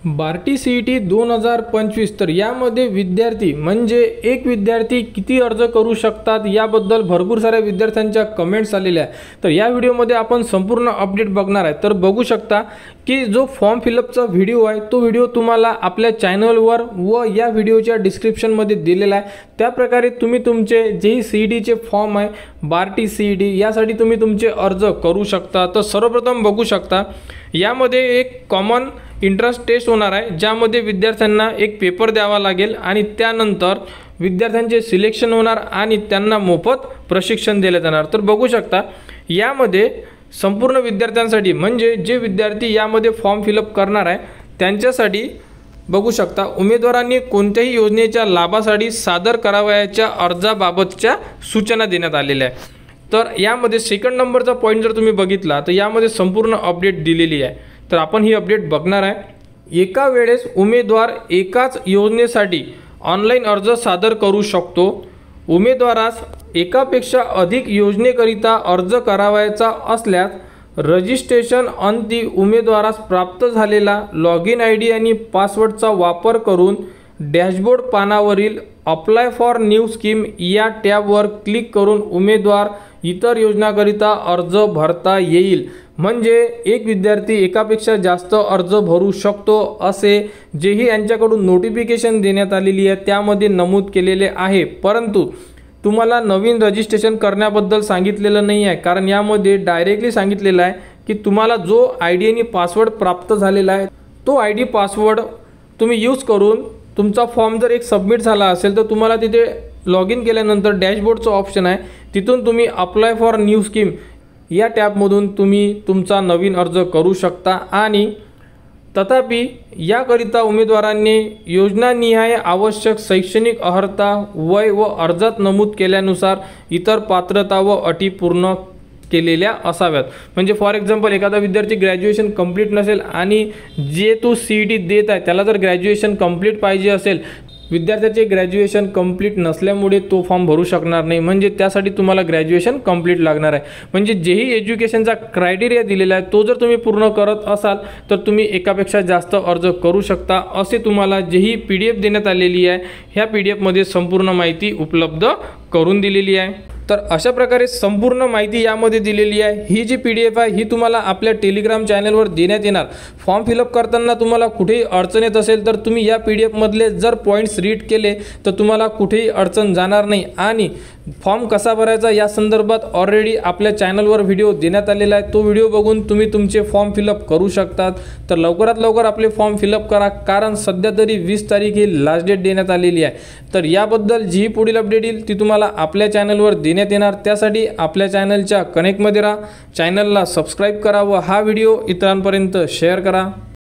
BARTI CET 2025 तर यामध्ये विद्यार्थी म्हणजे एक विद्यार्थी किती अर्ज करू शकतात याबद्दल भरपूर साऱ्या विद्यार्थ्यांच्या कमेंट्स आलेल्या आहेत। तर या व्हिडिओमध्ये आपण संपूर्ण अपडेट बघणार आहे। तर बघू शकता की जो फॉर्म फिलअपचा व्हिडिओ आहे तो व्हिडिओ तुम्हाला आपल्या चॅनलवर व या व्हिडिओच्या डिस्क्रिप्शनमध्ये दिलेला आहे। त्या प्रकारे तुम्ही तुमचे जे CET चे फॉर्म आहे बार्टी CET यासाठी तुम्ही तुमचे अर्ज करू शकता। तर सर्वप्रथम बघू शकता यामध्ये एक कॉमन एंट्रन्स टेस्ट होणार आहे ज्यामध्ये विद्यार्थ्यांना एक पेपर द्यावा लागेल आणि त्यानंतर विद्यार्थ्यांचे सिलेक्शन होणार आणि त्यांना मोफत प्रशिक्षण दिले जाणार। तर बघू शकता यामध्ये संपूर्ण विद्यार्थ्यांसाठी म्हणजे जे विद्यार्थी यामध्ये फॉर्म फिलअप करणार आहे त्यांच्यासाठी बघू शकता उमेदवारांनी कोणत्याही योजनेच्या लाभासाठी सादर करावयाच्या अर्जाबाबतच्या सूचना देण्यात आलेल्या आहेत। तर यामध्ये सेकंड नंबरचा पॉईंट जर तुम्ही बघितला तर यामध्ये संपूर्ण अपडेट दिलेली आहे। तर आपण ही अपडेट बघणार आहे। एका वेळेस उमेदवार एकाच योजनेसाठी ऑनलाईन अर्ज सादर करू शकतो। उमेदवारास एकापेक्षा अधिक योजनेकरिता अर्ज करावयाचा असल्यास रजिस्ट्रेशन अंती उमेदवारास प्राप्त झालेला लॉगिन ID आणि पासवर्डचा वापर करून डॅशबोर्ड पानावरील अप्लाय फॉर न्यू स्कीम या टॅबवर क्लिक करून उमेदवार इतर योजनाकरिता अर्ज भरता येईल। म्हणजे एक विद्यार्थी एकापेक्षा जास्त अर्ज भरू शकतो असे जेही यांच्याकडून नोटिफिकेशन देण्यात आलेली आहे त्यामध्ये नमूद केलेले आहे। परंतु तुम्हाला नवीन रजिस्ट्रेशन करण्याबद्दल सांगितलेलं नाही आहे, कारण यामध्ये डायरेक्टली सांगितलेलं आहे की तुम्हाला जो ID आणि पासवर्ड प्राप्त झालेला आहे तो ID पासवर्ड तुम्ही यूज करून तुमचा फॉर्म जर एक सबमिट झाला असेल तर तुम्हाला तिथे लॉग इन केल्यानंतर डॅशबोर्डचं ऑप्शन आहे तिथून तुम्ही अप्लाय फॉर न्यू स्कीम या टॅबमधून तुम्ही तुमचा नवीन अर्ज करू शकता। आणि तथापि याकरिता उमेदवारांनी योजनानिहाय आवश्यक शैक्षणिक अर्हता वय व अर्जात नमूद केल्यानुसार इतर पात्रता व अटी पूर्ण केलेल्या असाव्यात। म्हणजे फॉर एक्झाम्पल एखादा विद्यार्थी ग्रॅज्युएशन कंप्लीट नसेल आणि जे तो CET देत आहे त्याला जर ग्रॅज्युएशन कंप्लीट पाहिजे असेल, विद्यार्थ्याचे ग्रॅज्युएशन कंप्लीट नसल्यामुळे तो फॉर्म भरू शकणार नाही, म्हणजे त्यासाठी तुम्हाला ग्रॅज्युएशन कंप्लीट लागणार आहे। म्हणजे जेही एज्युकेशनचा क्रायटेरिया दिलेला आहे तो जर तुम्ही पूर्ण करत असाल तर तुम्ही एकापेक्षा जास्त अर्ज करू शकता असे तुम्हाला जेही PDF देण्यात आलेली आहे ह्या PDF मध्ये संपूर्ण माहिती उपलब्ध करून दिलेली आहे। तर अशा प्रकारे संपूर्ण माहिती यामध्ये दिलेली आहे। ही जी PDF आहे ही तुम्हाला आपल्या टेलिग्राम चॅनलवर देण्यात येणार। फॉर्म फिलअप करताना तुम्हाला कुठेही अडचण येत असेल तर तुम्ही या PDF मधले जर पॉईंट्स रीड केले तर तुम्हाला कुठेही अडचण जाणार नाही। आणि फॉर्म कसा भरायचा या संदर्भात ऑलरेडी आपल्या चॅनलवर व्हिडिओ देण्यात आलेला आहे, तो व्हिडिओ बघून तुम्ही तुमचे फॉर्म फिलअप करू शकतात। तर लवकरात लवकर आपले फॉर्म फिलअप करा, कारण सध्या तरी 20 तारीख ही लास्ट डेट देण्यात आलेली आहे। तर याबद्दल जी पुढील अपडेट येईल ती तुम्हाला आपल्या चॅनलवर देण्यात येणार। त्यासाठी आपल्या चॅनलच्या कनेक्टमध्ये राहा, चॅनलला सबस्क्राईब करा व हा व्हिडिओ इतरांपर्यंत शेअर करा।